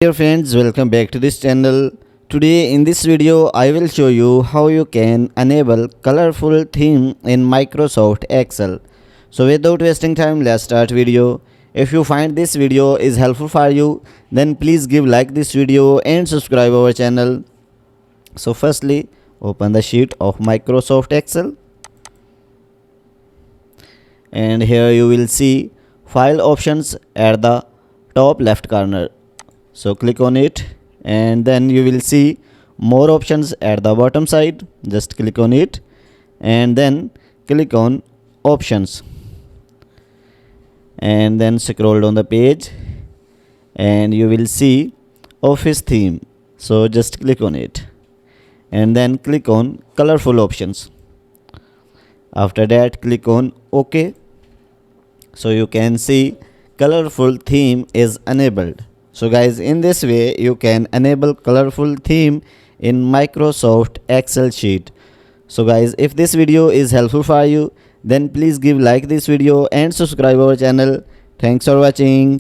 Dear friends, welcome back to this channel. Today in this video I will show you how you can enable colorful theme in Microsoft Excel. So without wasting time, let's start video. If you find this video is helpful for you, then please give like this video and subscribe our channel. So firstly, open the sheet of Microsoft Excel, and here you will see file options at the top left corner. So click on it, and then you will see more options at the bottom side. Just click on it and then click on options, and then scroll down the page and you will see office theme. So just click on it and then click on colorful options. After that, click on OK. So you can see colorful theme is enabled. So guys, in this way you can enable colorful theme in Microsoft Excel sheet. So guys, if this video is helpful for you, then please give like this video and subscribe our channel. Thanks for watching.